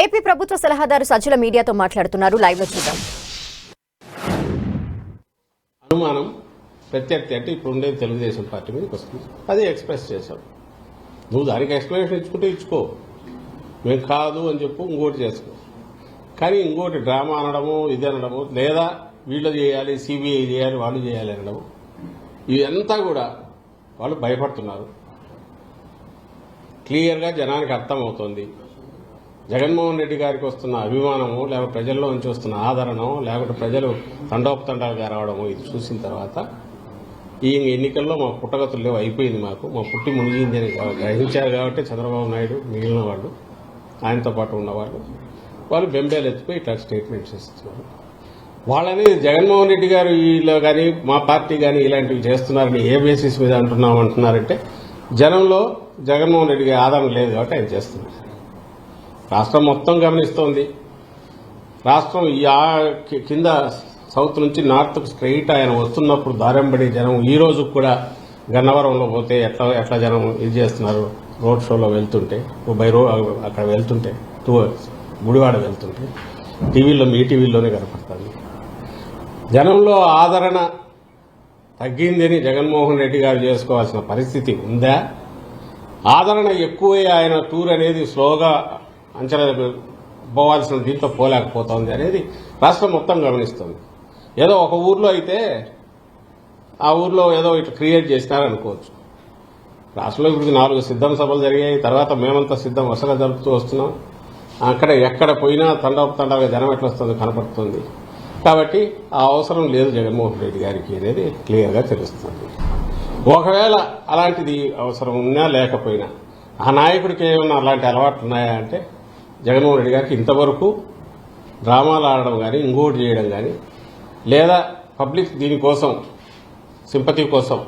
AP ప్రభుత్వ సలహాదారు సజ్జల మీడియాతో మాట్లాడుతున్నారు. లైవ్ లో చూద్దాం. అనుమానం ప్రత్యర్థి అంటే ఇప్పుడు ఉండేది తెలుగుదేశం పార్టీ మీదకి వస్తుంది. అది ఎక్స్ప్రెస్ చేశాం. నువ్వు దానికి ఎక్స్ప్లెనేషన్ ఇచ్చుకుంటే ఇచ్చుకో, మేము కాదు అని చెప్పు, ఇంకోటి చేసుకో. కానీ ఇంకోటి డ్రామా అనడము, ఇది అనడము, లేదా వీళ్ళు చేయాలి, సిబిఐ చేయాలి, వాళ్ళు చేయాలి అనడము, ఇదంతా కూడా వాళ్ళు భయపడుతున్నారు. క్లియర్గా జనానికి అర్థమవుతోంది. జగన్మోహన్ రెడ్డి గారికి వస్తున్న అభిమానము, లేకపోతే ప్రజల్లో నుంచి వస్తున్న ఆదరణం, లేకపోతే ప్రజలు తండోపతండాలుగా రావడము, ఇది చూసిన తర్వాత ఈ ఎన్నికల్లో మా పుట్టగతులు లేవు, అయిపోయింది, మా పుట్టి మునిగింది అని గ్రహించారు. కాబట్టి చంద్రబాబు నాయుడు మిగిలిన వాళ్ళు, ఆయనతో పాటు ఉన్నవాళ్ళు, వాళ్ళు బెంబేలు ఎత్తిపోయి ఇట్లా స్టేట్మెంట్స్ ఇస్తున్నారు. వాళ్ళని జగన్మోహన్ రెడ్డి గారు వీళ్ళు కానీ మా పార్టీ కానీ ఇలాంటివి చేస్తున్నారని ఏ బేసిస్ మీద అంటున్నారంటే జనంలో జగన్మోహన్ రెడ్డికి ఆదరణ లేదు కాబట్టి ఆయన చేస్తున్నారు. రాష్ట్రం మొత్తం గమనిస్తోంది. రాష్ట్రం కింద సౌత్ నుంచి నార్త్కు స్ట్రైట్ ఆయన వస్తున్నప్పుడు దారంబడి జనం ఈ రోజు కూడా గన్నవరంలో పోతే ఎట్లా జనం ఇది చేస్తున్నారు. రోడ్ షోలో వెళ్తుంటే, అక్కడ వెళ్తుంటే, గుడివాడ వెళ్తుంటే టీవీలో, మీ టీవీలోనే కనపడుతుంది. జనంలో ఆదరణ తగ్గిందని జగన్మోహన్ రెడ్డి గారు చేసుకోవాల్సిన పరిస్థితి ఉందా? ఆదరణ ఎక్కువై ఆయన టూర్ అనేది స్లోగా అంచనా పోవాల్సిన దీంట్లో పోలేకపోతోంది అనేది రాష్ట్రం మొత్తం గమనిస్తుంది. ఏదో ఒక ఊర్లో అయితే ఆ ఊర్లో ఏదో ఇట్లా క్రియేట్ చేసినారనుకోవచ్చు. రాష్ట్రంలో ఇప్పుడు 4 సిద్ధం సభలు జరిగాయి. తర్వాత మేమంతా సిద్ధం వరుసగా జరుపుతూ వస్తున్నాం. అక్కడ ఎక్కడ పోయినా తండాలుగా జనం ఎట్లా వస్తుందో కనపడుతుంది. కాబట్టి ఆ అవసరం లేదు జగన్మోహన్ రెడ్డి గారికి అనేది క్లియర్గా తెలుస్తుంది. ఒకవేళ అలాంటిది అవసరం ఉన్నా లేకపోయినా ఆ నాయకుడికి ఏమన్నా అలాంటి అలవాట్లు ఉన్నాయా అంటే జగన్మోహన్ రెడ్డి గారికి ఇంతవరకు డ్రామాలు ఆడడం కానీ, ఇంకోటి చేయడం కానీ, లేదా పబ్లిక్ దీనికోసం సింపతి కోసం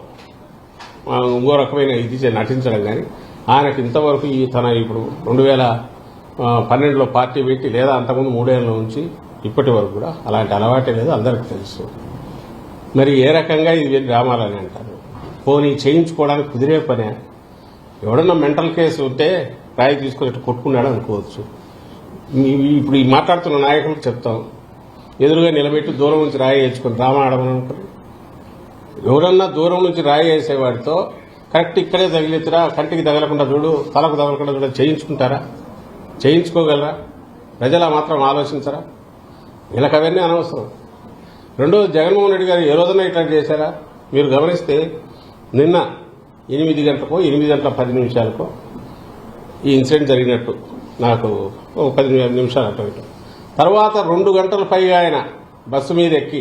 ఇంకో రకమైన ఇది నటించడం కానీ ఆయనకు ఇంతవరకు తన ఇప్పుడు 2012లో పార్టీ పెట్టి లేదా అంతకుముందు 3 ఏళ్ల నుంచి ఇప్పటి వరకు కూడా అలాంటి అలవాటే లేదు, అందరికీ తెలుసు. మరి ఏ రకంగా ఇది డ్రామాలని అంటారు? పోనీ చేయించుకోవడానికి కుదిరే పనే. ఎవడన్నా మెంటల్ కేసు ఉంటే రాయి తీసుకుని కొట్టుకున్నాడు అనుకోవచ్చు. ఇప్పుడు ఈ మాట్లాడుతున్న నాయకులకు చెప్తాం, ఎదురుగా నిలబెట్టి దూరం నుంచి రాయి వేసుకుని డ్రామా ఆడమని అనుకుని, ఎవరన్నా దూరం నుంచి రాయి వేసేవాడితో కరెక్ట్ ఇక్కడే తగిలితురా, కంటికి తగలకుండా చూడు, తలకు తగలకుండా చూడ చేయించుకుంటారా? చేయించుకోగలరా? ప్రజలు మాత్రం ఆలోచించరా? వీళ్ళకి అవన్నీ అనవసరం. రెండోది, జగన్మోహన్ రెడ్డి గారు ఏ రోజున ఇట్లా చేశారా? మీరు గమనిస్తే నిన్న 8 గంటలకో 8 గంటల 10 నిమిషాలకో ఈ ఇన్సిడెంట్ జరిగినట్టు నాకు 10 నిమిషాలు అటు. తర్వాత 2 గంటల పైగా ఆయన బస్సు మీద ఎక్కి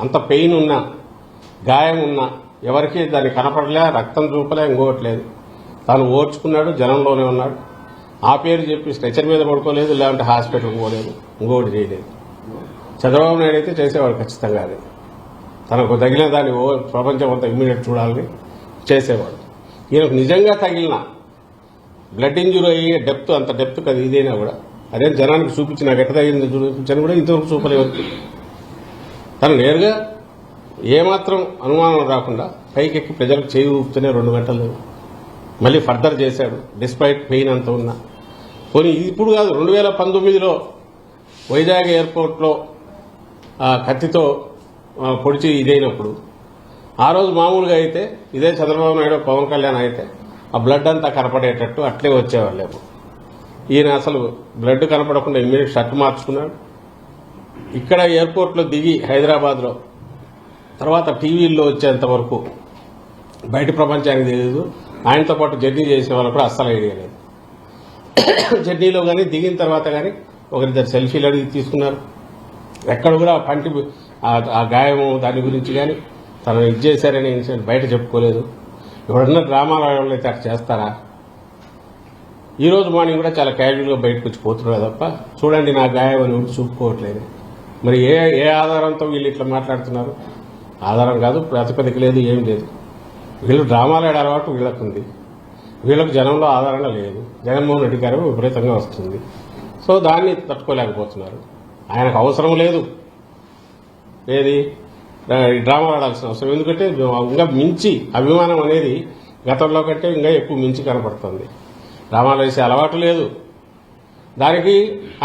అంత పెయిన్ ఉన్నా, గాయం ఉన్నా ఎవరికీ దాన్ని కనపడలే, రక్తం చూపలే, ఇంకోట్లేదు. తాను ఓర్చుకున్నాడు, జనంలోనే ఉన్నాడు. ఆ పేరు చెప్పి స్ట్రెచర్ మీద పడుకోలేదు, లేదంటే హాస్పిటల్కి పోలేదు, ఇంకోటి చేయలేదు. చంద్రబాబు నాయుడు అయితే చేసేవాడు ఖచ్చితంగా. అది తనకు తగిలిన దాన్ని ప్రపంచం అంతా ఇమ్మీడియట్ చూడాలని చేసేవాడు. ఈయనకు నిజంగా తగిలిన బ్లడ్ ఇంజురీ అయ్యే డెప్త్, అంత డెప్త్ కదా ఇదైనా కూడా అదే జనానికి చూపించి నాకు ఎట్ట తగిలింది చూపించని కూడా ఇంతవరకు చూపలేవు. తను నేరుగా ఏమాత్రం అనుమానం రాకుండా పైకెక్కి ప్రజలకు చేయి ఊపుతూనే 2 గంటలు మళ్ళీ ఫర్దర్ చేశాడు, డిస్పైట్ పెయిన్ అంత ఉన్నా. పోనీ ఇప్పుడు కాదు, 2019లో వైజాగ్ ఎయిర్పోర్ట్లో కత్తితో పొడిచి ఇదైనప్పుడు ఆ రోజు మామూలుగా అయితే ఇదే చంద్రబాబు నాయుడు, పవన్ కళ్యాణ్ అయితే ఆ బ్లడ్ అంతా కనపడేటట్టు అట్లే వచ్చేవాళ్ళేమో. ఈయన అసలు బ్లడ్ కనపడకుండా ఇమ్మీడియట్ షర్ట్ మార్చుకున్నాడు. ఇక్కడ ఎయిర్పోర్ట్లో దిగి హైదరాబాద్లో తర్వాత టీవీల్లో వచ్చేంత వరకు బయట ప్రపంచానికి తెలియదు. ఆయనతో పాటు జర్నీ చేసిన వాళ్ళు కూడా అస్సలు ఐడియా లేదు. జర్నీలో కానీ దిగిన తర్వాత కానీ 1-2 సెల్ఫీలు అడిగి తీసుకున్నారు. ఎక్కడ కూడా పంటి ఆ గాయము దాని గురించి కానీ తను ఇది చేశారనే ఇన్సిడెంట్ బయట చెప్పుకోలేదు. ఎవరన్నా డ్రామాలు అయితే అట్లా చేస్తారా? ఈ రోజు మార్నింగ్ కూడా చాలా క్యాజువల్గా బయటకు వచ్చి పోతున్నారు తప్ప చూడండి నా గాయం అని ఊరికి చూపుకోవట్లేదు. మరి ఏ ఆధారంతో వీళ్ళు ఇట్లా మాట్లాడుతున్నారు? ఆధారం కాదు, ప్రాతిపదిక లేదు, ఏం లేదు. వీళ్ళు డ్రామాలు ఆడే అలవాటు వీళ్ళకు ఉంది. వీళ్ళకు జనంలో ఆదరణ లేదు. జగన్మోహన్ రెడ్డి గారు విపరీతంగా వస్తుంది. సో దాన్ని తట్టుకోలేకపోతున్నారు. ఆయనకు అవసరం లేదు ఏది డ్రామాలు ఆడాల్సిన అవసరం. ఎందుకంటే ఇంకా మించి అభిమానం అనేది గతంలో కంటే ఇంకా ఎక్కువ మించి కనపడుతుంది. డ్రామాలు వేసే అలవాటు లేదు. దానికి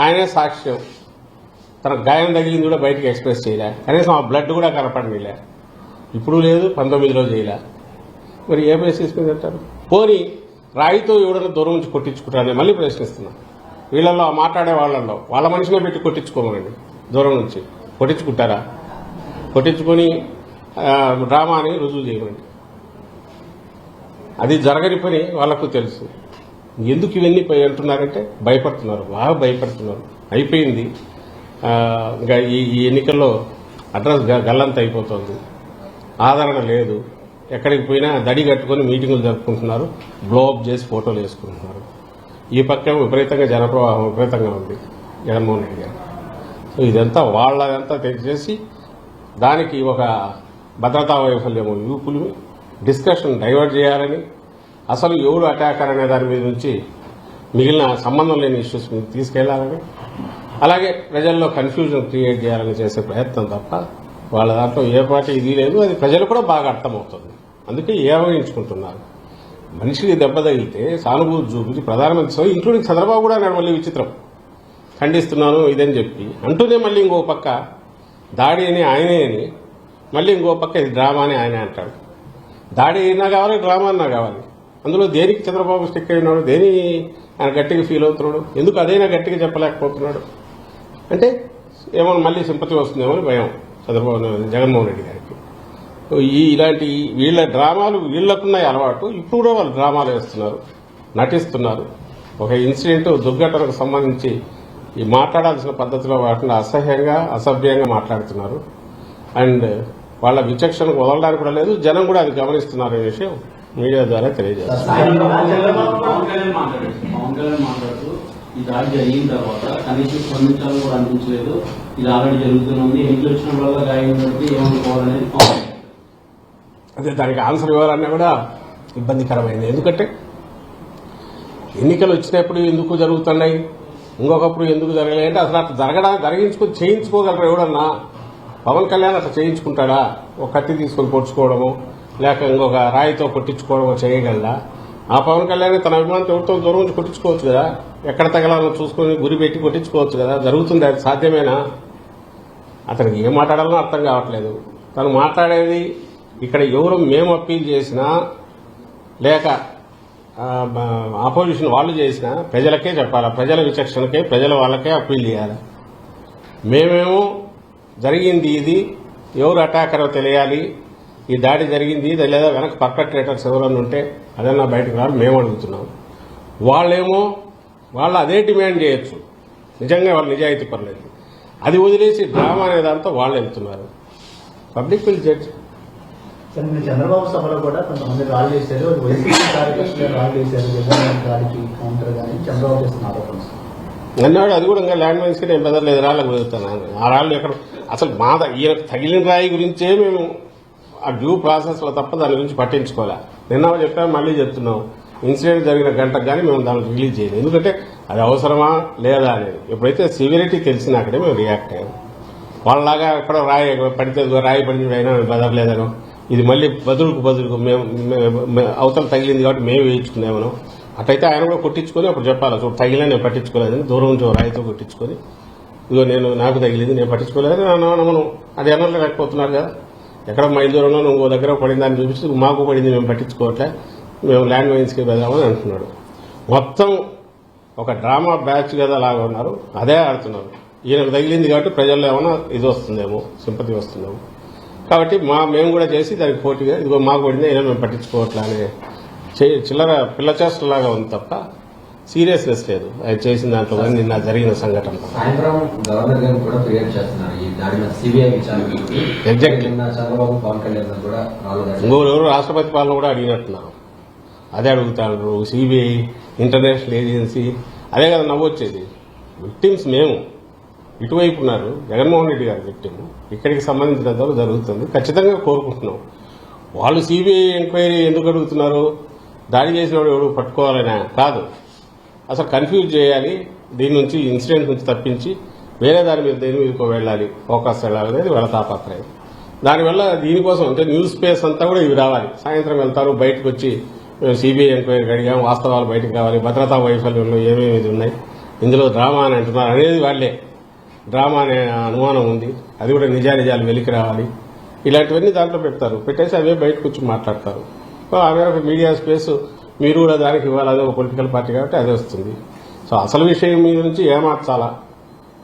ఆయనే సాక్ష్యం. తన గాయం తగిలింది కూడా బయటకు ఎక్స్ప్రెస్ చేయలే, కనీసం ఆ బ్లడ్ కూడా కనపడలే. ఇప్పుడు లేదు, 19లో చేయలే. మరి ఏ బేసిస్ మీద అంటారు? పోనీ రాయితో ఎవడన్నా దూరం నుంచి కొట్టించుకుంటారని మళ్ళీ ప్రశ్నిస్తున్నా. వీళ్ళల్లో మాట్లాడే వాళ్ళల్లో వాళ్ళ మనిషినే పెట్టి కొట్టించుకోమనండి, దూరం నుంచి కొట్టించుకుంటారా? కొట్టించుకొని డ్రామా అని రుజువు చేయమండి. అది జరగని పని వాళ్ళకు తెలుసు. ఎందుకు ఇవన్నీ అంటున్నారంటే భయపడుతున్నారు, బాగా భయపడుతున్నారు. అయిపోయింది, ఇంకా ఈ ఎన్నికల్లో అడ్రస్ గల్లంత అయిపోతుంది, ఆదరణ లేదు. ఎక్కడికి పోయినా దడి కట్టుకుని మీటింగులు జరుపుకుంటున్నారు, బ్లోఅప్ చేసి ఫోటోలు వేసుకుంటున్నారు. ఈ పక్క విపరీతంగా జనప్రవాహం విపరీతంగా ఉంది జగన్మోహన్ రెడ్డి గారు. సో ఇదంతా వాళ్ళదంతా తెచ్చేసి దానికి ఒక భద్రతా వైఫల్యము యూపులు డిస్కషన్ డైవర్ట్ చేయాలని, అసలు ఎవరు అటాకర్ అనే దాని మీద నుంచి మిగిలిన సంబంధం లేని ఇష్యూస్ మీద తీసుకెళ్లాలని, అలాగే ప్రజల్లో కన్ఫ్యూజన్ క్రియేట్ చేయాలని చేసే ప్రయత్నం తప్ప వాళ్ళ దాంట్లో ఏ పార్టీ ఇది లేదు. అది ప్రజలు కూడా బాగా అర్థమవుతుంది. అందుకే ఏమహించుకుంటున్నారు. మనిషికి దెబ్బ తగిలితే సానుభూతి చూపించి ప్రధానమంత్రి ఇంక్లూడింగ్ చంద్రబాబు కూడా అన్నాడు మళ్ళీ విచిత్రం, ఖండిస్తున్నాను ఇదని చెప్పి అంటూనే మళ్ళీ ఇంకో పక్క దాడి అని ఆయనే అని, మళ్ళీ ఇంకో పక్క ఇది డ్రామా అని ఆయనే అంటాడు. దాడి అయినా కావాలి, డ్రామా అన్నా కావాలి. అందులో దేనికి చంద్రబాబు స్టిక్ అయినాడు, దేని ఆయన గట్టిగా ఫీల్ అవుతున్నాడు, ఎందుకు అదైనా గట్టిగా చెప్పలేకపోతున్నాడు అంటే ఏమన్నా మళ్ళీ సింపతి వస్తుందేమో అని భయం జగన్మోహన్ రెడ్డి గారికి. ఇలాంటి వీళ్ళ డ్రామాలు వీళ్లకున్నాయి అలవాటు. ఇప్పుడు కూడా వాళ్ళు డ్రామాలు వేస్తున్నారు, నటిస్తున్నారు. ఒక ఇన్సిడెంట్ దుర్ఘటనకు సంబంధించి ఈ మాట్లాడాల్సిన పద్ధతిలో కాకుండా అసహ్యంగా అసభ్యంగా మాట్లాడుతున్నారు. అండ్ వాళ్ళ విచక్షణకు వదలడానికి కూడా లేదు. జనం కూడా అది గమనిస్తున్నారు అనే విషయం మీడియా ద్వారా తెలియజేస్తారు. ఈ దాడి జరిగిన తర్వాత కనీసం స్పందించాలని కూడా అనిపించలేదు. ఇది ఆల్రెడీ జరుగుతుంది, ఎన్నికలు వచ్చిన వల్ల గాయం పడితే ఏమనుకోవాలనేది అదే దానికి ఆన్సర్ ఇవ్వాలన్నా కూడా ఇబ్బందికరమైంది. ఎందుకంటే ఎన్నికలు వచ్చినప్పుడు ఎందుకు జరుగుతున్నాయి, ఇంకొకప్పుడు ఎందుకు జరగలేదు అంటే అసలు అట్లా జరిగించుకొని చేయించుకోగలరు ఎవడన్నా? పవన్ కళ్యాణ్ అట్లా చేయించుకుంటాడా? ఒక కత్తి తీసుకొని పొడుచుకోవడము, లేక ఇంకొక రాయితో కొట్టించుకోవడమో చేయగలరా? ఆ పవన్ కళ్యాణ్ తన అభిమానంతో ఎవరితో దూరం నుంచి కొట్టించుకోవచ్చు కదా, ఎక్కడ తగలాలో చూసుకొని గురి పెట్టి కొట్టించుకోవచ్చు కదా. జరుగుతుంది, అది సాధ్యమేనా? అతనికి ఏం మాట్లాడాలో అర్థం కావట్లేదు. తను మాట్లాడేది ఇక్కడ ఎవరు మేము అప్పీల్ చేసినా లేక ఆపోజిషన్ వాళ్ళు చేసినా ప్రజలకే చెప్పాలా, ప్రజల విచక్షణకే, ప్రజల వాళ్ళకే అప్పీల్ చేయాలి. మేమేమో జరిగింది ఇది, ఎవరు అటాకరో తెలియాలి, ఈ దాడి జరిగింది లేదా వెనక పర్పెట్రేటర్స్ ఎవరన్నా ఉంటే అదన్నా బయటకు రావాలి మేము అడుగుతున్నాం. వాళ్ళేమో వాళ్ళు అదే డిమాండ్ చేయొచ్చు, నిజంగా వాళ్ళు నిజాయితీ పర్లేదు. అది వదిలేసి డ్రామా అనే దాంతో వాళ్ళు వెళ్తున్నారు. Public will judge. చంద్రబాబు సభలో కూడా కొంతమంది రాళ్ళు చేశారు, వైసీపీ కార్యకర్తలు రాళ్ళు చేశారు, దానికి కౌంటర్ కానీ చంద్రబాబు చేస్తున్న ఆరోపణలు అన్నాడు. అది కూడా ఇంకా ల్యాండ్ మైన్స్ కి నేను బెదరలేదు, రాళ్ళకు బెదురుతాను. ఆ రాళ్ళు ఎక్కడ అసలు ఈయనకు తగిలిన రాయి గురించే మేము ఆ డ్యూ ప్రాసెస్ లో తప్ప దాని గురించి పట్టించుకోలే. నిన్న చెప్పాము, మళ్ళీ చెప్తున్నాం. ఇన్సిడెంట్ జరిగిన గంటకు కానీ మేము దాన్ని రిలీజ్ చేయలేదు. ఎందుకంటే అది అవసరమా లేదా అనేది. ఎప్పుడైతే సివియరిటీ తెలిసినాకనే మేము రియాక్ట్ అయ్యాము. వాళ్ళలాగా ఎక్కడో రాయి పడితే రాయి పడింది అయినా బెదరలేదనో, ఇది మళ్ళీ బదులుకు మేము అవతల తగిలింది కాబట్టి మేము వేయించుకున్నామనో అట్లయితే ఆయన కూడా కొట్టించుకొని అప్పుడు చెప్పాలి, చూడు తగిలిన నేను పట్టించుకోలేదని, దూరం నుంచి రాయితో కొట్టించుకొని ఇదిగో నాకు తగిలింది నేను పట్టించుకోలేదు మనం అది ఎన్నో లేకపోతున్నారు కదా. ఎక్కడ మైల్ దూరంలో నువ్వు దగ్గర పడిందని చూపిస్తూ మాకు పడింది మేము పట్టించుకోవట్లే, మేము ల్యాండ్ మైన్స్కి వెళ్దామని అంటున్నాడు. మొత్తం ఒక డ్రామా బ్యాచ్ కదా లాగా ఉన్నారు, అదే ఆడుతున్నారు. ఈయనకు తగిలింది కాబట్టి ప్రజల్లో ఏమైనా ఇది వస్తుందేమో, సింపతి వస్తుందేమో, కాబట్టి మేము కూడా చేసి దానికి పోటీగా ఇదిగో మాకు పడింది అయినా మేము పట్టించుకోవట్లే అనే చిల్లర పిల్ల చేష్టలాగా ఉంది తప్ప సీరియస్నెస్ లేదు ఆయన చేసిన దాంట్లో. నిన్న జరిగిన సంఘటన సాయంత్రం గవర్నర్ గారు కూడా ఫిర్యాదు చేస్తున్నారు ఈ దాడి మీద సిబిఐ విచారణకి. ఎగ్జాక్ట్లీ చంద్రబాబు పవన్ కళ్యాణ్ కూడా ఇంకొకరు రాష్ట్రపతి పాలన కూడా అడిగినట్టున్నారు, అదే అడుగుతాడు. సిబిఐ, ఇంటర్నేషనల్ ఏజెన్సీ, అదే కదా నవ్వొచ్చేది. విక్టిమ్స్ మేము ఇటువైపు ఉన్నారు, జగన్మోహన్ రెడ్డి గారి విక్టిమ్ ఇక్కడికి సంబంధించినంత జరుగుతుంది, ఖచ్చితంగా కోరుకుంటున్నాం. వాళ్ళు సిబిఐ ఎంక్వైరీ ఎందుకు అడుగుతున్నారు? దాడి చేసిన వాడు ఎవడు పట్టుకోవాలనే కాదు, అసలు కన్ఫ్యూజ్ చేయాలి, దీని నుంచి ఇన్సిడెంట్ నుంచి తప్పించి వేరే దాని మీద దేని మీదకో వెళ్ళాలి, ఫోకస్ వెళ్ళాలనేది వాళ్ళ తాపత్రయం. దానివల్ల దీనికోసం అంటే న్యూస్ స్పేస్ అంతా కూడా ఇవి రావాలి. సాయంత్రం వెళ్తారు, బయటకు వచ్చి మేము సిబిఐ ఎంక్వైరీకి అడిగాం, వాస్తవాలు బయటకు రావాలి, భద్రతా వైఫల్యంలో ఏమేమి ఉన్నాయి, ఇందులో డ్రామా అని అంటున్నారు అనేది వాళ్ళే. డ్రామా అనే అనుమానం ఉంది, అది కూడా నిజానిజాలు వెలికి రావాలి, ఇలాంటివన్నీ దాంట్లో పెడతారు. పెట్టేసి అవే బయటకు వచ్చి మాట్లాడతారు. ఆమె ఒక మీడియా స్పేస్ మీరు కూడా దానికి ఇవ్వాలి, అదే ఒక పొలిటికల్ పార్టీ కాబట్టి అదే వస్తుంది. సో అసలు విషయం మీద నుంచి ఏమార్చాలా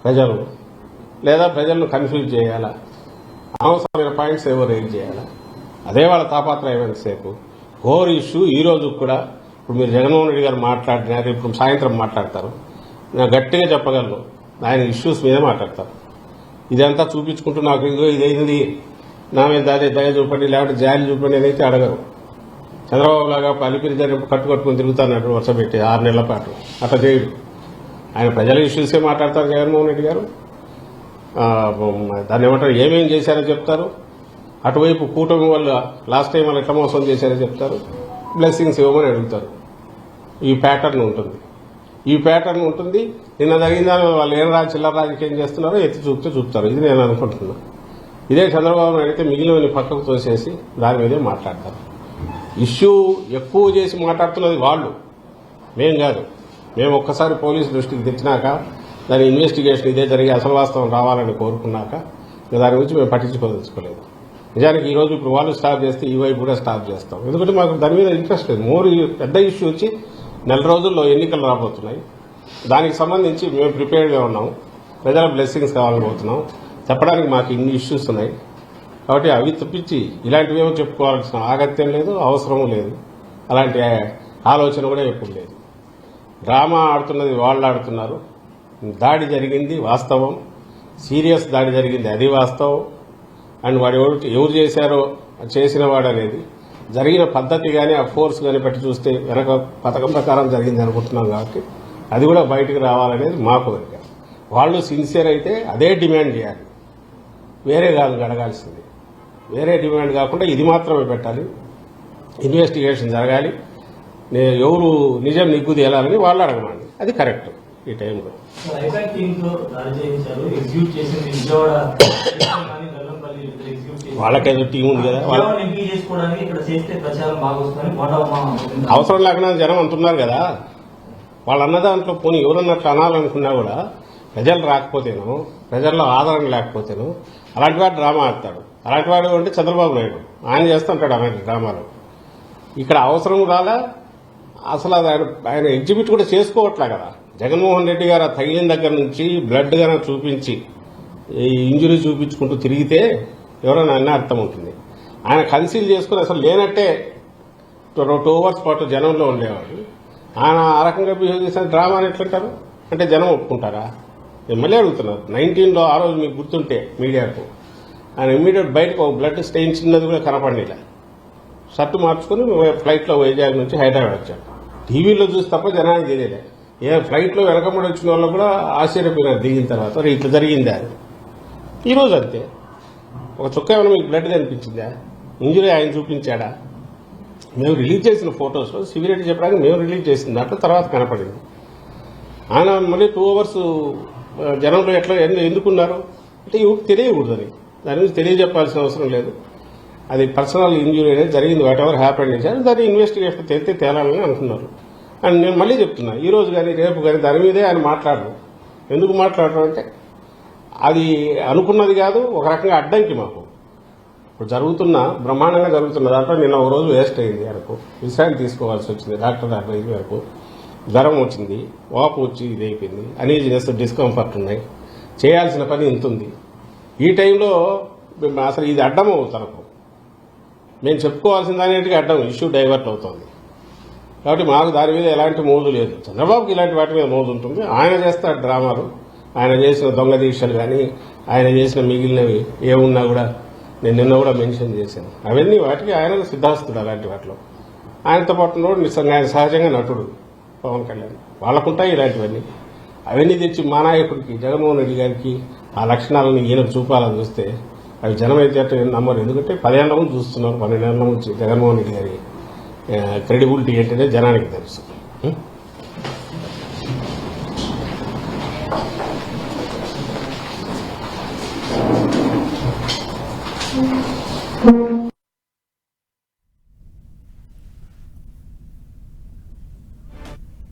ప్రజలు, లేదా ప్రజలను కన్ఫ్యూజ్ చేయాలా, అనవసరమైన పాయింట్స్ ఏవో రైజ్ చేయాలా, అదే వాళ్ళ తాపత్రయం సేపు. కోర్ ఇష్యూ ఈ రోజు కూడా ఇప్పుడు మీరు జగన్మోహన్ రెడ్డి గారు మాట్లాడినారు, ఇప్పుడు సాయంత్రం మాట్లాడతారు. నేను గట్టిగా చెప్పగలను, ఆయన ఇష్యూస్ మీద మాట్లాడతారు. ఇదంతా చూపించుకుంటూ నాకు ఇదిగో ఇదైంది, నా మీద దయ చూపండి లేకపోతే జాలి చూపండి అనేది అడగరు. చంద్రబాబు లాగా అలిపిరి జరిగినప్పుడు కట్టుకట్టుకుని తిరుగుతారు వర్ష పెట్టి 6 నెలల పాటు. అట్లా చేయడు ఆయన, ప్రజల ఇష్యూసే మాట్లాడతారు జగన్మోహన్ రెడ్డి గారు. దాన్ని ఏమంటారు, ఏమేం చేశారో చెప్తారు. అటువైపు కూటమి వల్ల లాస్ట్ టైం వాళ్ళు ఎట్లా మోసం చేశారో చెప్తారు. బ్లెస్సింగ్స్ ఇవ్వమని అడుగుతారు. ఈ ప్యాటర్న్ ఉంటుంది. నిన్న జరిగిన వాళ్ళు ఏం చిల్లర రాజకీయం చేస్తున్నారో ఎత్తి చూపుతారు. ఇది నేను అనుకుంటున్నా. ఇదే చంద్రబాబు నాయుడు అయితే మిగిలిన పక్కకు తోసేసి దాని మీదే మాట్లాడతారు. ఇష్యూ ఎక్కువ చేసి మాట్లాడుతున్నది వాళ్ళు, మేం కాదు. మేము ఒక్కసారి పోలీసు దృష్టికి తెచ్చినాక దాని ఇన్వెస్టిగేషన్ ఇదే జరిగి అసలు వాస్తవం రావాలని కోరుకున్నాక దాని గురించి మేము పట్టించుకోదలుచుకోలేదు. నిజానికి ఈ రోజు ఇప్పుడు వాళ్ళు స్టాప్ చేస్తే ఈ వైపు కూడా స్టాప్ చేస్తాం. ఎందుకంటే మాకు దాని మీద ఇంట్రెస్ట్ లేదు. పెద్ద ఇష్యూ వచ్చి 4 రోజుల్లో ఎన్నికలు రాబోతున్నాయి. దానికి సంబంధించి మేము ప్రిపేర్డ్గా ఉన్నాము. ప్రజల బ్లెస్సింగ్స్ కావాలనుకుంటున్నాం. చెప్పడానికి మాకు ఇన్ని ఇష్యూస్ ఉన్నాయి కాబట్టి అవి తప్పించి ఇలాంటివేమో చెప్పుకోవాల్సిన ఆగత్యం లేదు, అవసరము లేదు. అలాంటి ఆలోచన కూడా ఎప్పుడు లేదు. డ్రామా ఆడుతున్నది వాళ్ళు ఆడుతున్నారు. దాడి జరిగింది వాస్తవం, సీరియస్ దాడి జరిగింది అది వాస్తవం. అండ్ వాడు ఎవరు చేశారో చేసిన వాడు అనేది జరిగిన పద్ధతి కానీ ఆ ఫోర్స్ కానీ బట్టి చూస్తే వెనక పథకం ప్రకారం జరిగింది అనుకుంటున్నాం కాబట్టి అది కూడా బయటకు రావాలనేది మా కోరిక. వాళ్ళు సిన్సియర్ అయితే అదే డిమాండ్ చేయాలి, వేరే కాదు అడగాల్సింది. వేరే డిమాండ్ కాకుండా ఇది మాత్రమే పెట్టాలి. ఇన్వెస్టిగేషన్ జరగాలి, ఎవరు నిజం నిగ్గు తేలాలని వాళ్ళు అడగమండి. అది కరెక్ట్ ఈ టైంలో. వాళ్ళకేదో టీం ఉంది కదా, అవసరం లేకుండా జనం అంటున్నారు కదా. వాళ్ళు అన్న దాంట్లో పోనీ ఎవరన్నట్లు అనాలనుకున్నా కూడా ప్రజలు రాకపోతేనో, ప్రజల్లో ఆదరణ లేకపోతేనో అలాంటి వాడు డ్రామా ఆడతాడు. అలాంటి వాడు అంటే చంద్రబాబు నాయుడు, ఆయన చేస్తుంటాడు అలాంటి డ్రామాలు. ఇక్కడ అవసరం రాలా, అసలు ఆయన ఎగ్జిబిట్ కూడా చేసుకోవట్లే కదా. జగన్మోహన్ రెడ్డి గారు తగిలిన దగ్గర నుంచి బ్లడ్ గానే చూపించి ఇంజురీ చూపించుకుంటూ తిరిగితే ఎవరైనా అన్న అర్థం ఉంటుంది. ఆయన కన్సీల్ చేసుకుని అసలు లేనట్టే 2 hours పాటు జనంలో ఉండేవాడు. ఆయన ఆ రకంగా బిహేవ్ చేసిన డ్రామాని ఎట్లంటారు అంటే జనం ఒప్పుకుంటారా? ఎమ్మెల్యే అడుగుతున్నారు. 19లో ఆ రోజు మీకు గుర్తుంటే మీడియాకు ఆయన ఇమ్మీడియట్ బయటకు బ్లడ్ స్టెయిన్ చిన్నది కూడా కనపడిలా. షర్టు మార్చుకుని ఫ్లైట్లో వైజాగ్ నుంచి హైదరాబాద్ వచ్చాడు. టీవీలో చూసి తప్ప జనానికి తెలియలే. ఫ్లైట్లో వెనకబడి వచ్చిన వాళ్ళు కూడా ఆశ్చర్యపోయినారు దిగిన తర్వాత, ఇట్లా జరిగిందా అని. ఈరోజు అంతే, ఒక చుక్క ఏమైనా మీకు బ్లడ్ కనిపించిందా? ఇంజురీ ఆయన చూపించాడా? మేము రిలీజ్ చేసిన ఫొటోస్ సివిరెడ్డి చెప్పడానికి మేము రిలీజ్ చేసిన దాంట్లో తర్వాత కనపడింది. ఆయన మళ్ళీ 2 hours జనంలో ఎట్లా ఎందుకున్నారు అంటే ఇవి తెలియకూడదని, దాని గురించి తెలియజెప్పాల్సిన అవసరం లేదు. అది పర్సనల్ ఇంజురీ అనేది జరిగింది, వాట్ ఎవర్ హ్యాపెండ్ చేశారు, దాన్ని ఇన్వెస్టిగేషన్ తేలాలని అనుకున్నారు. అండ్ నేను మళ్ళీ చెప్తున్నా, ఈ రోజు కానీ రేపు కానీ దాని మీదే ఆయన మాట్లాడరు. ఎందుకు మాట్లాడరు అంటే అది అనుకున్నది కాదు, ఒక రకంగా అడ్డంకి మాకు. ఇప్పుడు బ్రహ్మాండంగా జరుగుతున్న దాంట్లో నిన్న ఒక రోజు వేస్ట్ అయింది. ఆయనకు విశ్రాంతి తీసుకోవాల్సి వచ్చింది. డాక్టర్ అడ్వైజ్ వరకు జ్వరం వచ్చింది, వాపు వచ్చి ఇది అయిపోయింది, అనీజినెస్, డిస్కంఫర్ట్ ఉన్నాయి. చేయాల్సిన పని ఇంత ఉంది. ఈ టైంలో అసలు ఇది అడ్డం తనకు, మేము చెప్పుకోవాల్సిన దానికి అడ్డం, ఇష్యూ డైవర్ట్ అవుతుంది. కాబట్టి మాకు దాని మీద ఎలాంటి మోజు లేదు. చంద్రబాబుకి ఇలాంటి వాటి మీద మోజు ఉంటుంది. ఆయన చేస్తాడు డ్రామాలు, ఆయన చేసిన దొంగ దీక్షలు కానీ ఆయన చేసిన మిగిలినవి ఏమున్నా కూడా నేను నిన్న కూడా మెన్షన్ చేశాను. అవన్నీ వాటికి ఆయన సిద్ధాస్తుడు. అలాంటి వాటిలో ఆయనతో పాటు నిజంగా ఆయన సహజంగా నటుడు పవన్ కళ్యాణ్, వాళ్ళకుంటాయి ఇలాంటివన్నీ. అవన్నీ తెచ్చి మా నాయకుడికి జగన్మోహన్ రెడ్డి గారికి ఆ లక్షణాలను ఈయనకు చూపాలని చూస్తే అవి జనం అయితే నమ్మరు. ఎందుకంటే 10 ఏళ్ల ముందు చూస్తున్నారు, 12 ఏళ్ల నుంచి జగన్మోహన్ రెడ్డి గారి క్రెడిబిలిటీ ఏంటనే జనానికి తెలుసు.